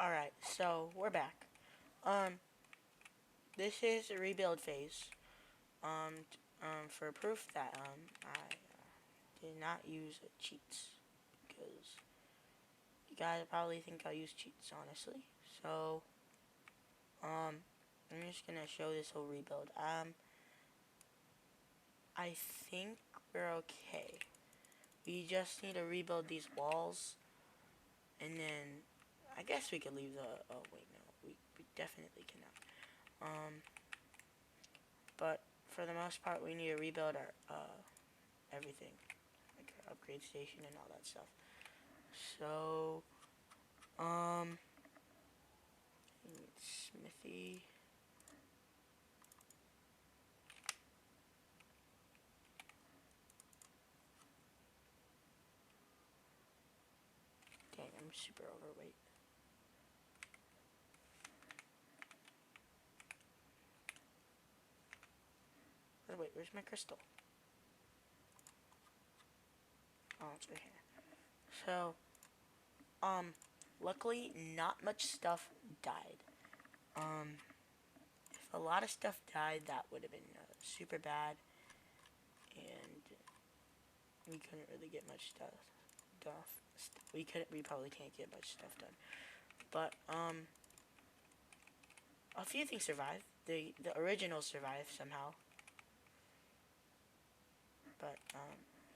Alright, so we're back. Um, this is a rebuild phase. For proof that I did not use cheats, because you guys probably think I use cheats, honestly. So, I'm just gonna show this whole rebuild. I think we're okay. We just need to rebuild these walls, and then I guess we could leave the. Oh wait, no, we definitely cannot. But for the most part, we need to rebuild our everything, like our upgrade station and all that stuff. So, um, smithy. Dang, I'm super overweight. Oh, wait, where's my crystal? Oh, it's right here. So, luckily, not much stuff died. If a lot of stuff died, that would have been super bad, and we couldn't really get much stuff. We probably can't get much stuff done. But a few things survived. The original survived somehow. But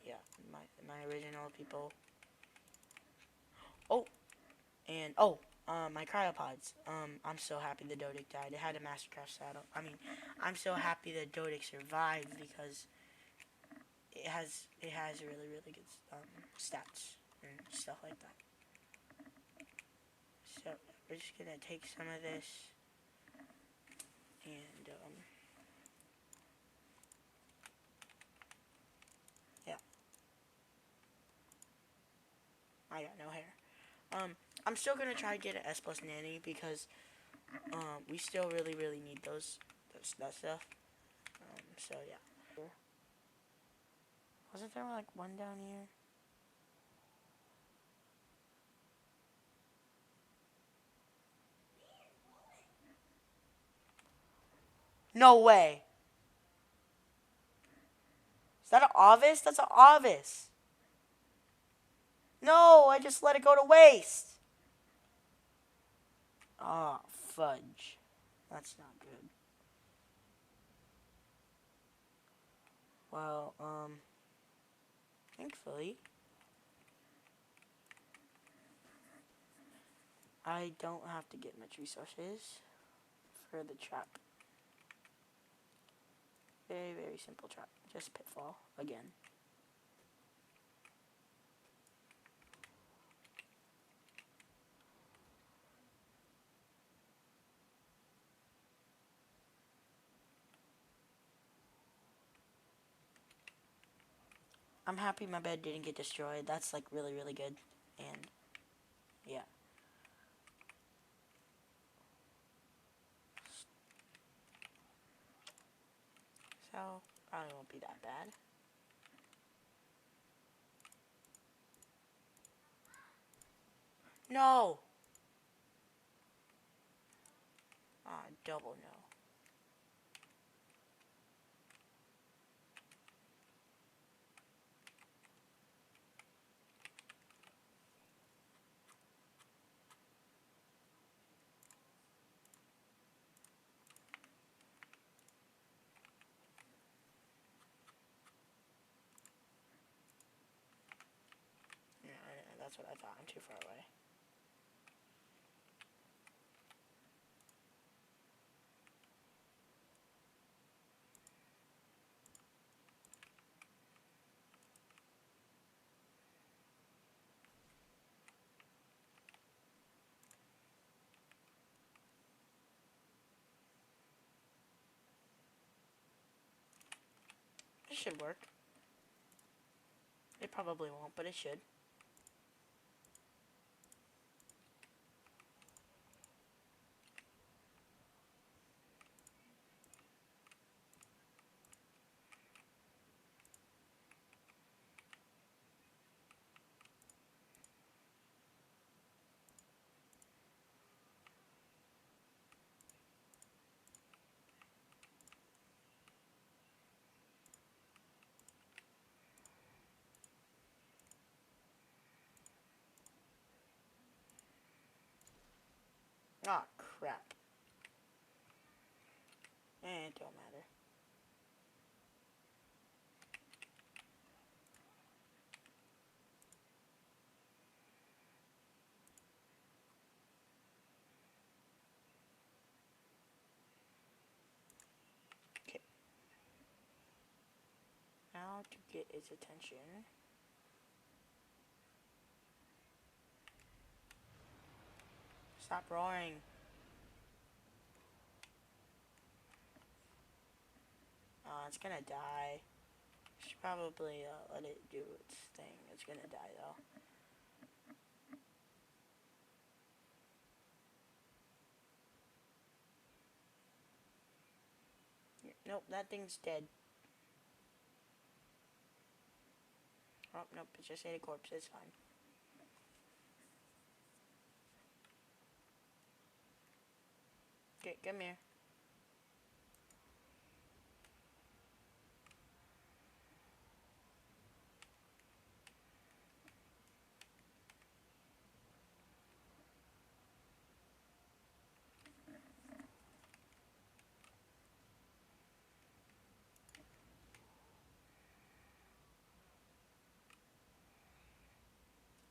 yeah, my original people. Oh, and my cryopods. I'm so happy the Dodic died. It had a Mastercraft saddle. I'm so happy the Dodic survived because it has really good stats and stuff like that. So we're just gonna take some of this and yeah, I got no hair. I'm still gonna try to get an S plus nanny because we still really need that stuff. So yeah. Wasn't there like one down here? No way. Is that an Ovis? That's an Ovis. No, I just let it go to waste. Ah, oh, fudge. That's not good. Well, thankfully, I don't have to get much resources for the trap. Very simple trap. Just pitfall again. I'm happy my bed didn't get destroyed. That's like really good. And yeah. So probably won't be that bad. No. Ah, double no. Yeah, that's what I thought. I'm too far away. It should work. It probably won't, but it should. Ah, crap. It don't matter. Okay. Now to get its attention. Stop roaring. It's gonna die. Should probably let it do its thing. It's gonna die though. Nope, that thing's dead. Oh, nope, it's just ate a corpse. It's fine. Okay, come here.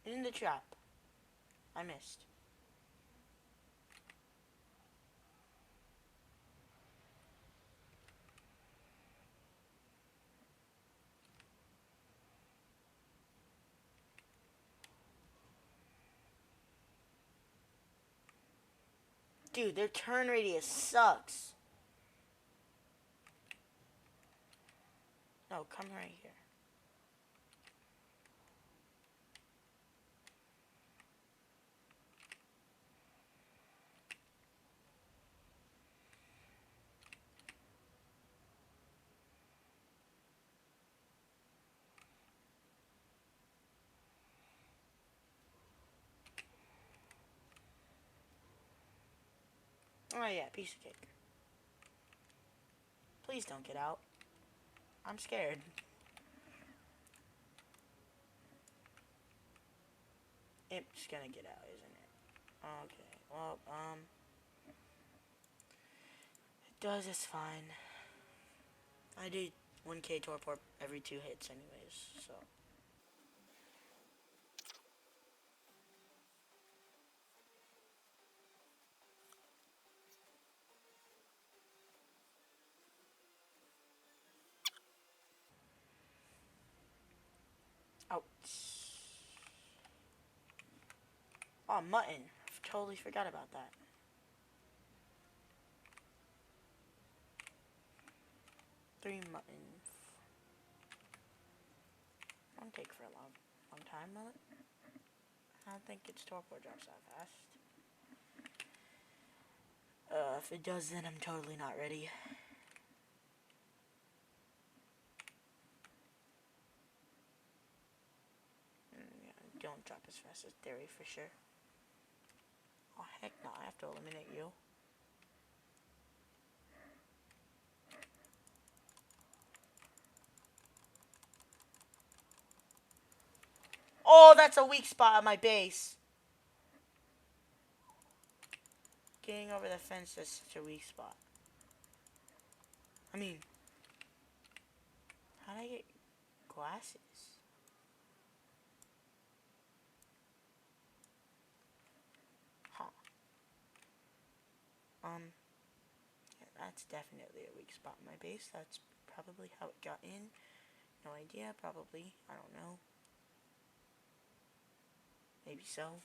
In the trap. I missed. Dude, their turn radius sucks. No, come right here. Oh yeah, piece of cake. Please don't get out. I'm scared. It's gonna get out, isn't it? Okay, well, it does, it's fine. I do 1k torpor every 2 hits anyways, so. Ouch. Oh, mutton. I totally forgot about that. Three muttons. Won't take for a long time, will it? I don't think its torpor drops that fast. If it does, then I'm totally not ready. Yeah, don't drop as fast as Theory for sure. Oh, heck no, I have to eliminate you. Oh, that's a weak spot on my base. Getting over the fence is such a weak spot. I mean, how did I get glasses? Huh. Yeah, that's definitely a weak spot in my base. That's probably how it got in. No idea, probably. I don't know. Maybe so.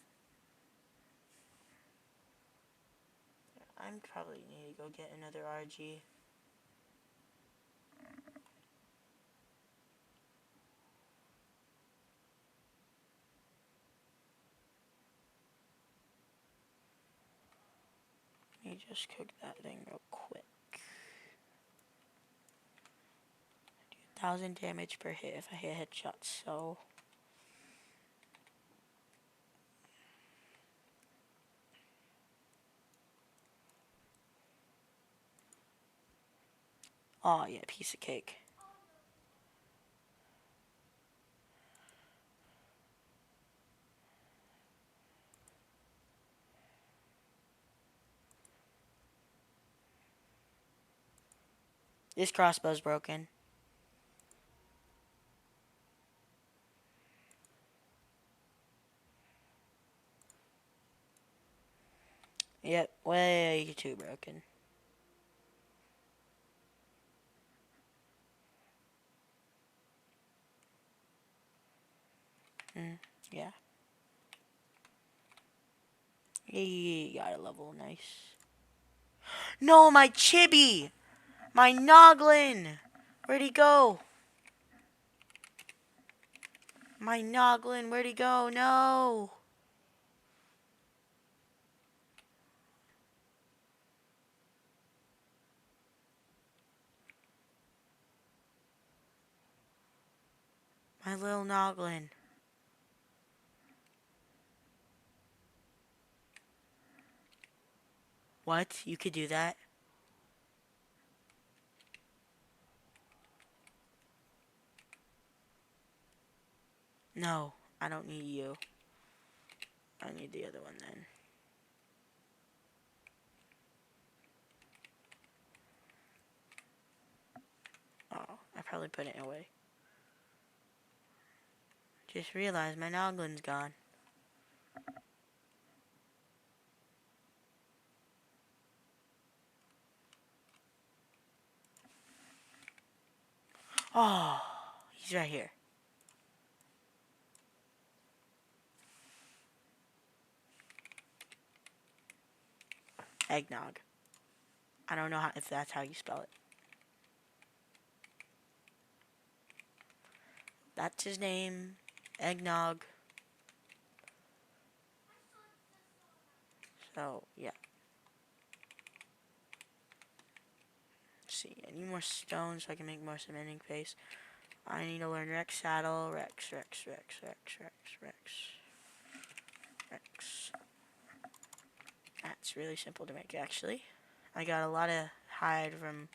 I'm probably need to go get another RG. Let me just cook that thing real quick. 1,000 damage per hit if I hit headshots, so. Oh, yeah, piece of cake. This crossbow's broken. Yep, way too broken. Yeah. He got a level, nice. No, my chibi! My noglin! Where'd he go? My noglin, where'd he go? No! My little noglin. What? You could do that? No, I don't need you. I need the other one then. Oh, I probably put it away. Just realized my noglin's gone. Oh, he's right here. Eggnog. I don't know if that's how you spell it. That's his name. Eggnog. So, yeah. Let's see. I need more stones so I can make more cementing paste. I need to learn Rex saddle. Rex. That's really simple to make, actually. I got a lot of hide from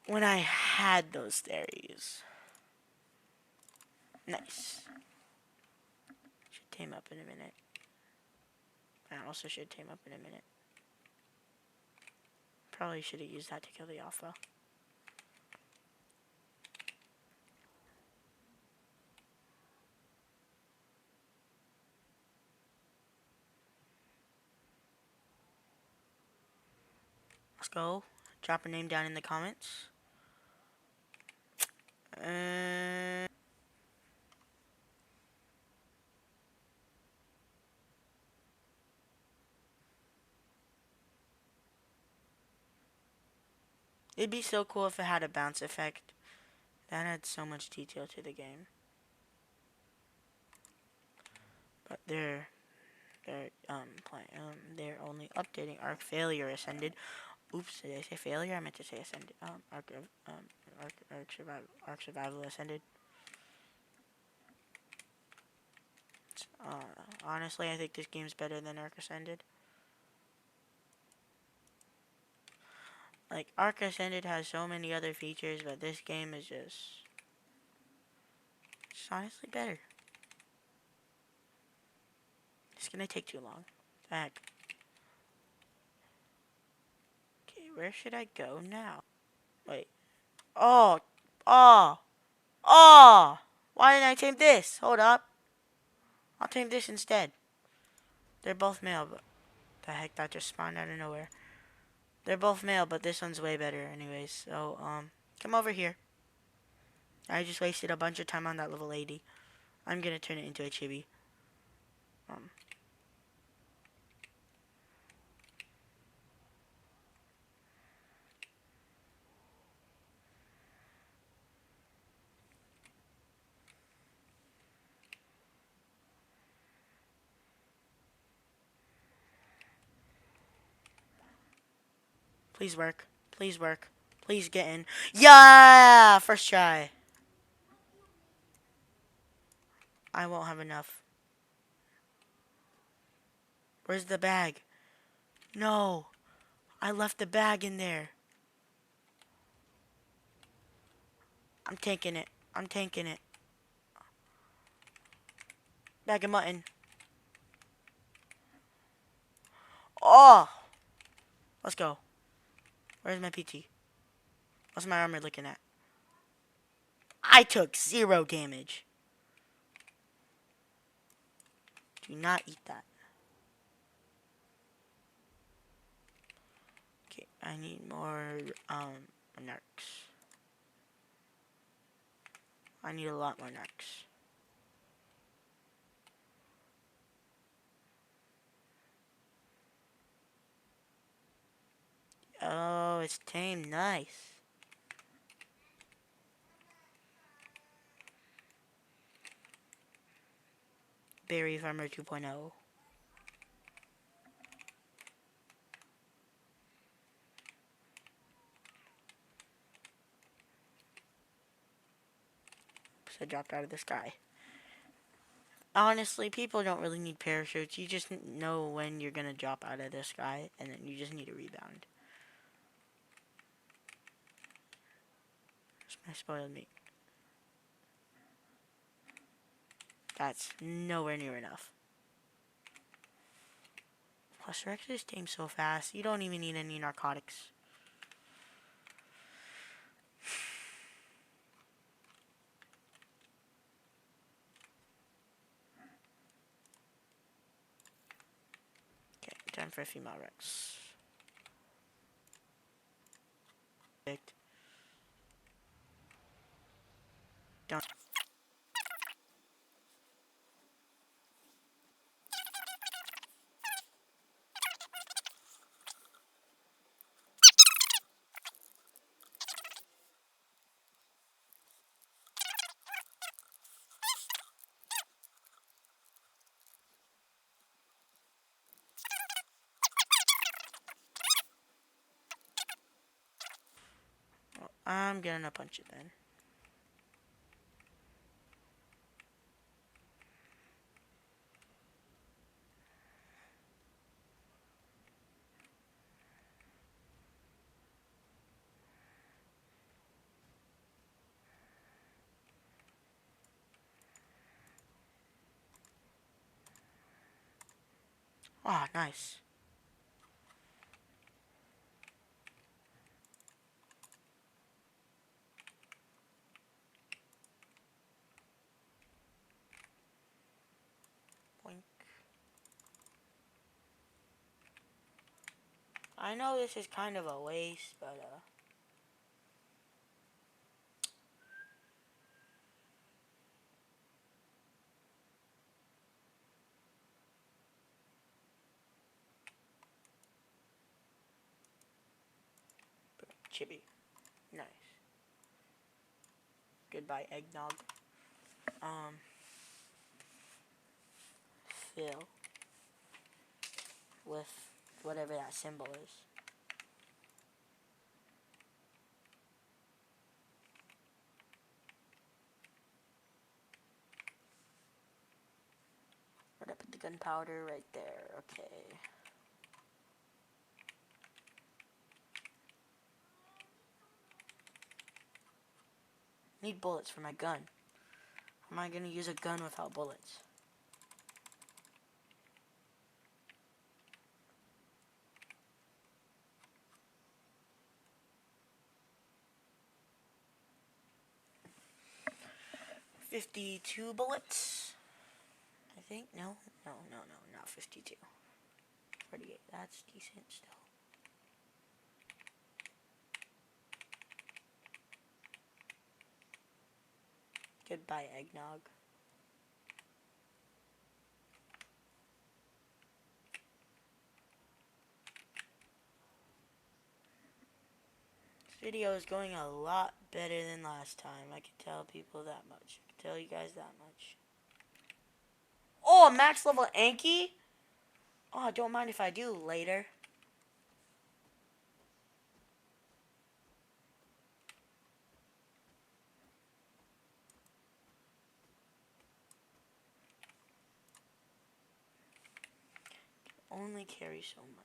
when I had those theories. Nice. Should tame up in a minute. I also should tame up in a minute. Probably should have used that to kill the alpha. Let's go. Drop a name down in the comments. It'd be so cool if it had a bounce effect. That adds so much detail to the game. But they're they're only updating Ark Failure Ascended. Oops, did I say failure? I meant to say Ascended. Ark Survival Ascended. Honestly, I think this game's better than Ark Ascended. Like, Ark Ascended has so many other features, but this game is just honestly better. It's gonna take too long. Heck. Okay, where should I go now? Wait. Oh! Oh! Oh! Why didn't I tame this? Hold up. I'll tame this instead. They're both male, but the heck, that just spawned out of nowhere. They're both male, but this one's way better anyways. So, come over here. I just wasted a bunch of time on that little lady. I'm gonna turn it into a chibi. Please work. Please work. Please get in. Yeah! First try. I won't have enough. Where's the bag? No. I left the bag in there. I'm taking it. I'm taking it. Bag of mutton. Oh! Let's go. Where's my PT? What's my armor looking at? I took 0 damage. Do not eat that. Okay, I need more, narcs. I need a lot more narcs. Oh, it's tame. Nice. Berry Farmer 2.0. So I dropped out of the sky. Honestly, people don't really need parachutes. You just know when you're gonna drop out of the sky, and then you just need a rebound. That's my spoiled meat. That's nowhere near enough. Plus, Rex is tamed so fast, you don't even need any narcotics. Okay, time for a female Rex. Don't. Well, I'm gonna punch it then. Ah, oh, nice. Boink. I know this is kind of a waste, but chibi. Nice. Goodbye, eggnog. Fill with whatever that symbol is. Where'd I put the gunpowder? Right there. Okay. Need bullets for my gun. How am I gonna use a gun without bullets? $52 bullets. I think no, not 52. 48. That's decent still. Goodbye, eggnog. This video is going a lot better than last time. I can tell people that much. I can tell you guys that much. Oh, max level Anki? Oh, don't mind if I do later. Only carry so much.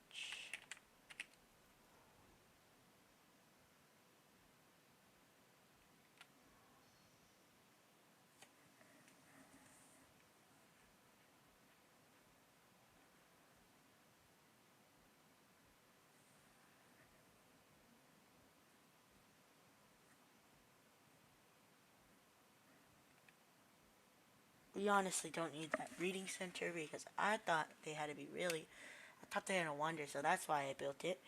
We honestly don't need that reading center because I thought they had to be really. I thought they had a wonder, so that's why I built it.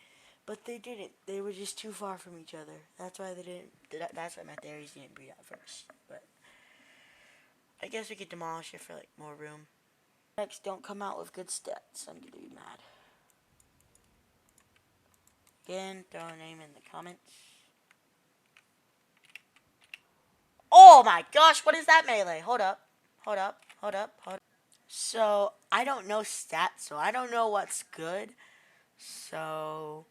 But they didn't. They were just too far from each other. That's why they didn't. That's why my theories didn't breed out first. But I guess we could demolish it for like more room. Next, don't come out with good stats. I'm gonna be mad. Again, throw a name in the comments. Oh my gosh, what is that melee? Hold up. Hold up. Hold up. Hold up. So, I don't know stats, so I don't know what's good. So,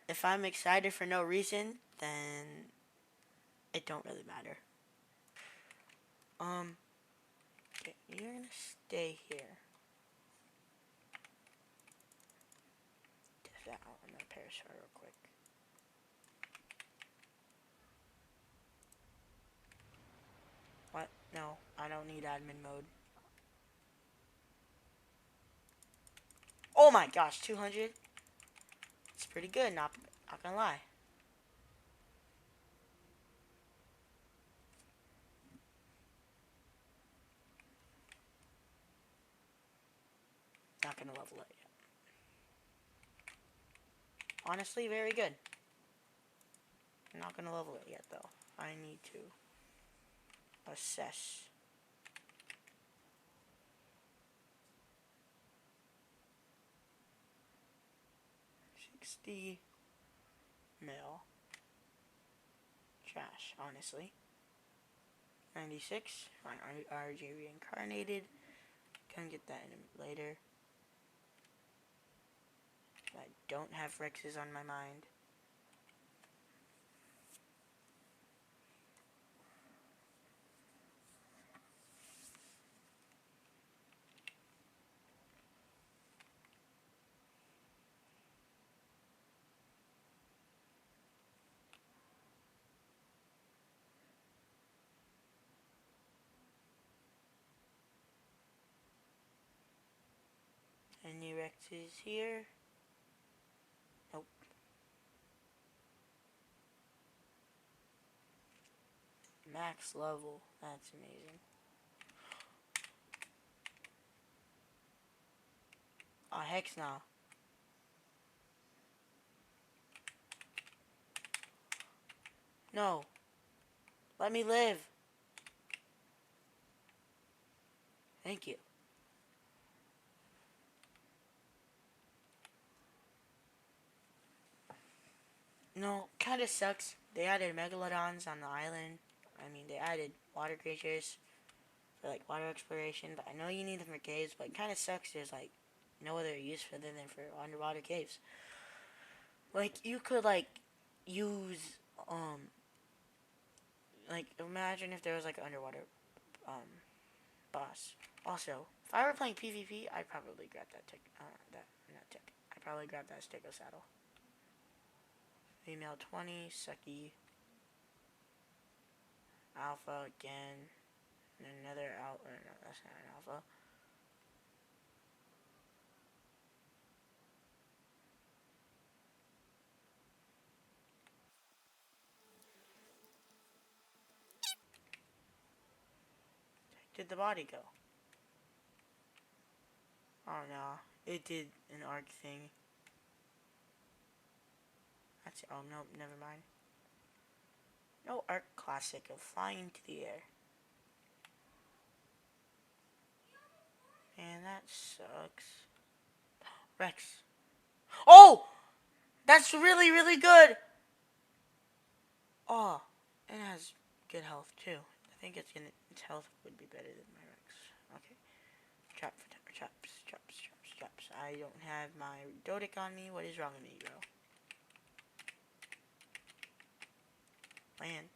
if I'm excited for no reason, then it don't really matter. Okay, you're gonna stay here. Test that out. I'm gonna parasite real quick. What? No, I don't need admin mode. Oh my gosh, 200? It's pretty good, not gonna lie. Not gonna level it yet. Honestly, very good. I'm not gonna level it yet though. I need to assess. 60 mil. Trash, honestly. 96. RJ reincarnated. Can get that in later. I don't have Rexes on my mind. Any Rexes here? Nope. Max level. That's amazing. Oh, heck no. No. Let me live. Thank you. No, kinda sucks. They added megalodons on the island. I mean, they added water creatures for like water exploration, but I know you need them for caves, but it kinda sucks there's like no other use for them than for underwater caves. Like, you could like use, like, imagine if there was like an underwater, boss. Also, if I were playing PvP, I'd probably grab that I'd probably grab that Stego saddle. Female 20, sucky. Alpha again. And another alpha. No, that's not an alpha. Did the body go? Oh no. It did an arc thing. That's oh no, never mind. No arc classic of flying to the air. Man, that sucks. Rex. Oh! That's really, really good! Oh, it has good health too. I think its health would be better than my Rex. Okay. Traps. I don't have my Dodic on me. What is wrong with me, bro? Land.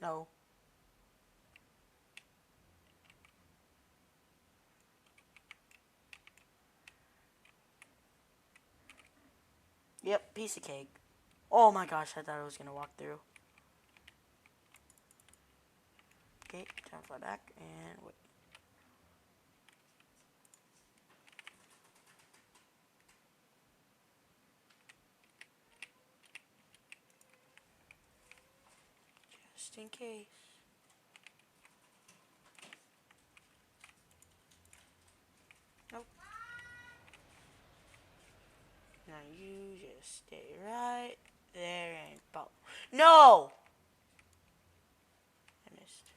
No. Yep, piece of cake. Oh my gosh, I thought I was gonna walk through. Okay, time to fly back and wait. Just in case. Nope. Now you just stay right there and pop. No! I missed.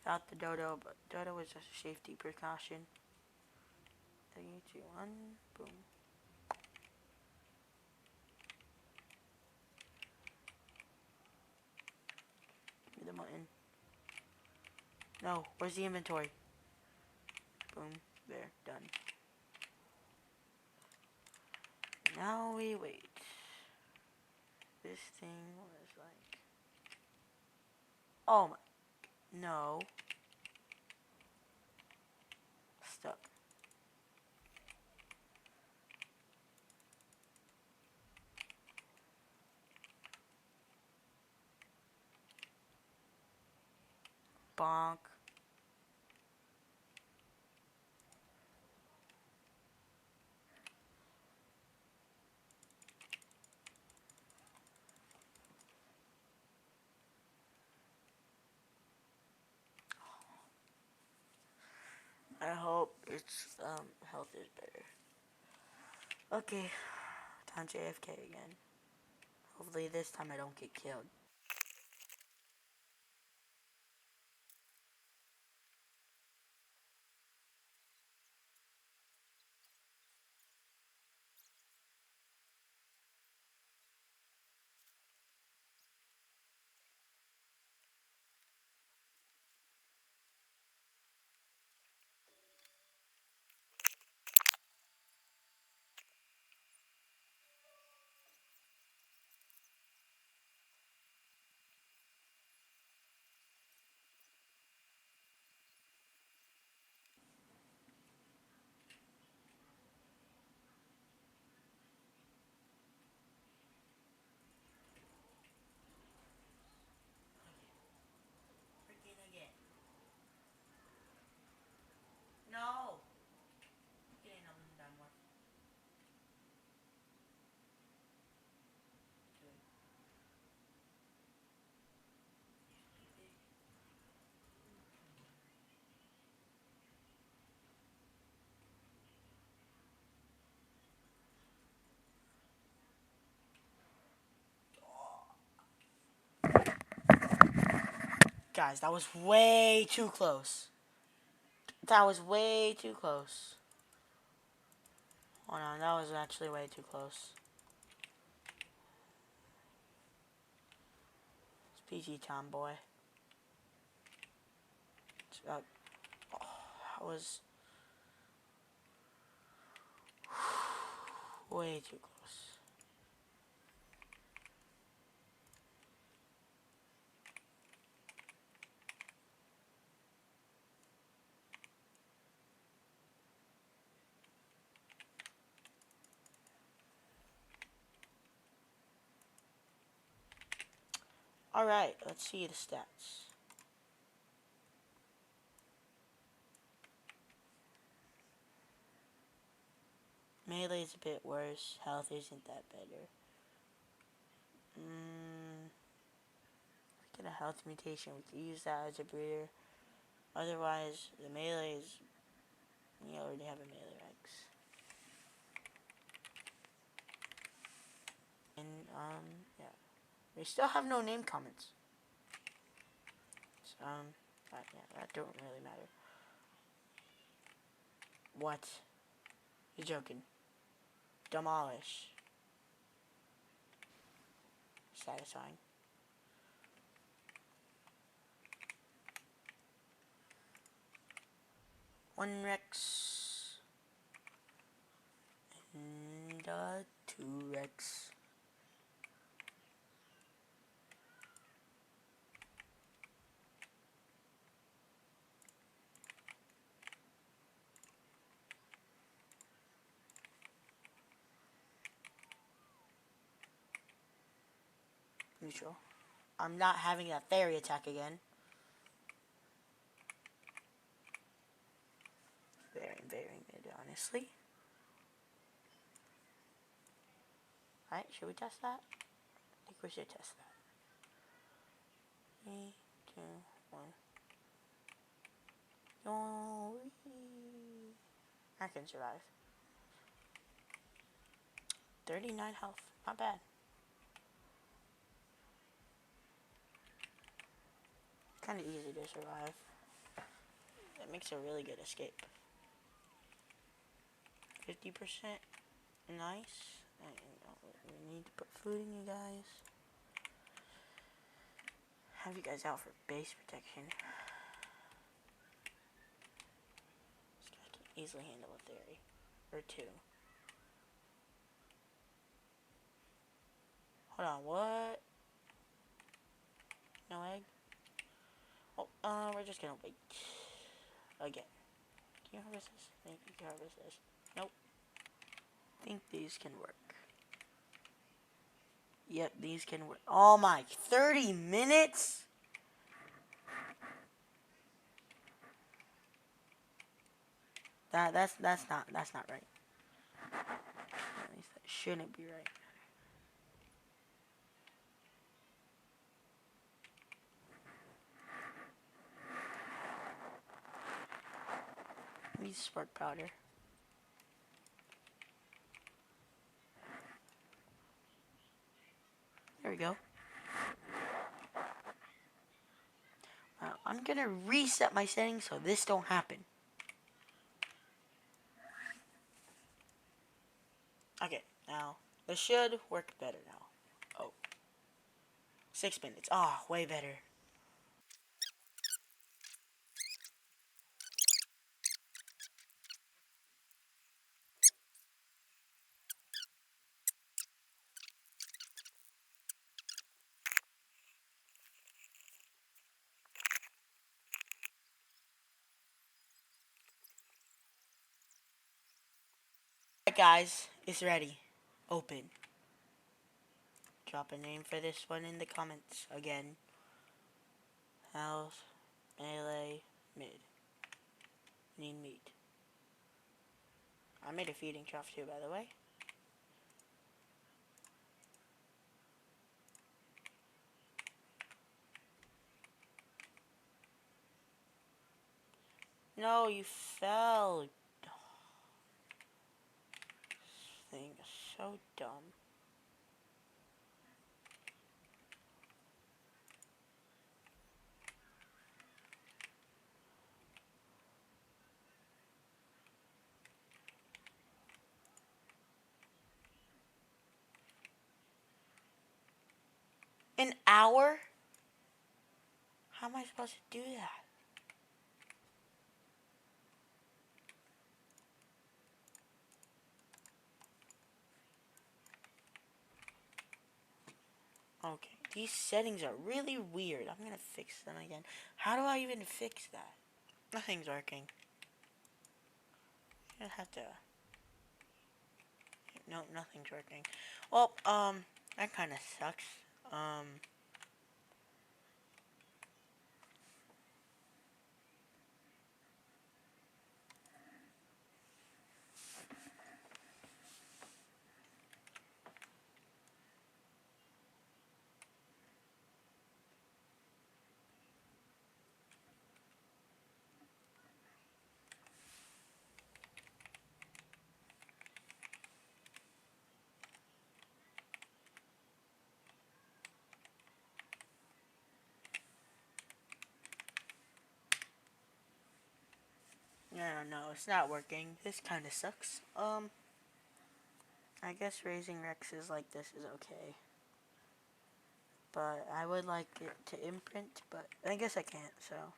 Without the dodo, but dodo was just a safety precaution. 3, 2, 1, boom. Give me the mutton. No, where's the inventory? Boom, there, done. Now we wait. This thing was like... Oh my... No. Stuck. Bonk. I hope its health is better. Okay, time to AFK again. Hopefully this time I don't get killed. Freaking again. No! Get in, I'm done with. Guys, that was way too close. That was way too close. Oh no, that was actually way too close. It's PG tomboy. That was way too close. Alright, let's see the stats. Melee is a bit worse. Health isn't that better. Get a health mutation. We can use that as a breeder. Otherwise, the melee is... We already have a melee Rex. And, yeah. We still have no name comments. So, yeah, that don't really matter. What? You're joking. Demolish. Satisfying. 1 Rex. And 2 Rex. Neutral. I'm not having that fairy attack again. Very mid, honestly. Alright, should we test that? I think we should test that. 3, 2, 1. Oh, I can survive. 39 health. Not bad. Kind of easy to survive. That makes a really good escape. 50%. Nice. We need to put food in, you guys. Have you guys out for base protection. This guy can easily handle a theory. Or 2. Hold on, what? No egg? Oh, we're just gonna wait. Again. Can you harvest this? Maybe you can harvest this. Nope. I think these can work. Yep, these can work. Oh my, 30 minutes? That's not right. At least that shouldn't be right. I need spark powder. There we go. I'm gonna reset my settings so this don't happen. Okay, now this should work better now. Oh. 6 minutes. Oh, way better. Alright guys, it's ready. Open. Drop a name for this one in the comments. Again. House, melee, mid. Need meat. I made a feeding trough too, by the way. No, you fell. This thing is so dumb. An hour? How am I supposed to do that? Okay, these settings are really weird. I'm gonna fix them again. How do I even fix that? Nothing's working. I have to... No, nothing's working. Well, that kinda sucks. I don't know, it's not working. This kinda sucks. I guess raising Rexes like this is okay. But I would like it to imprint, but I guess I can't, so.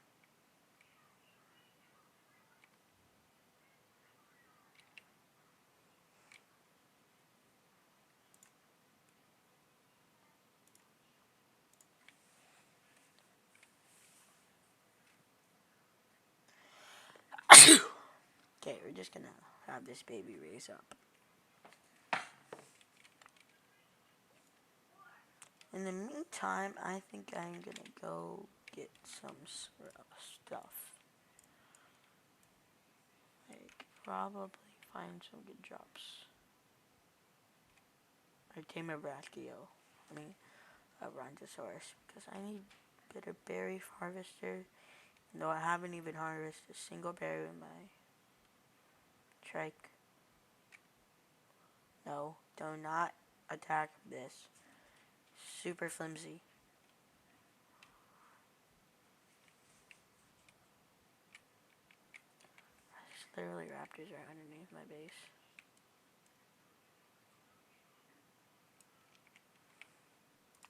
just gonna have this baby raise up. In the meantime, I think I'm gonna go get some stuff. Like, probably find some good drops. Or tame a brachio. A brontosaurus. Because I need better berry harvester. Though I haven't even harvested a single berry with my trike. No, do not attack this. Super flimsy. There's literally raptors right underneath my base.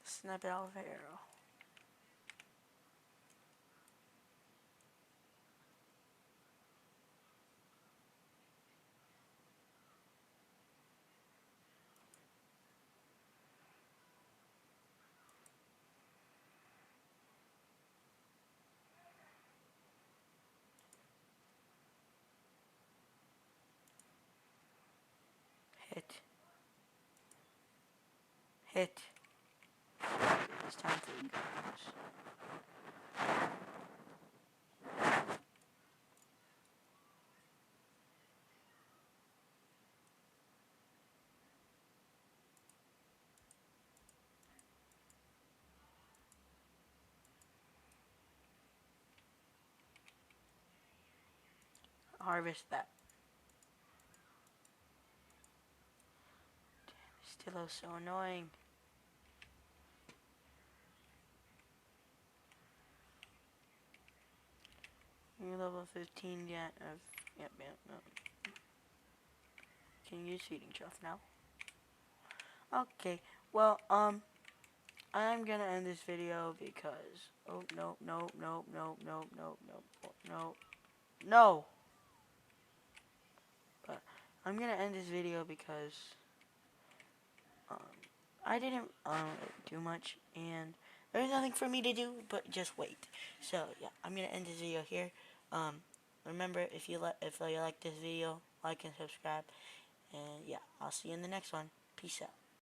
Snap it out with an arrow. Hit. Hit. It's time for the guns. Harvest that. Damn, this Stillo's so annoying. You're level 15 yet. Yep. Can you use feeding trough now? Okay, well, I'm gonna end this video because, oh, no. But I'm gonna end this video because, I didn't, do much, and there's nothing for me to do but just wait. So, yeah, I'm gonna end this video here. Remember, if you like this video, like and subscribe, and yeah, I'll see you in the next one. Peace out.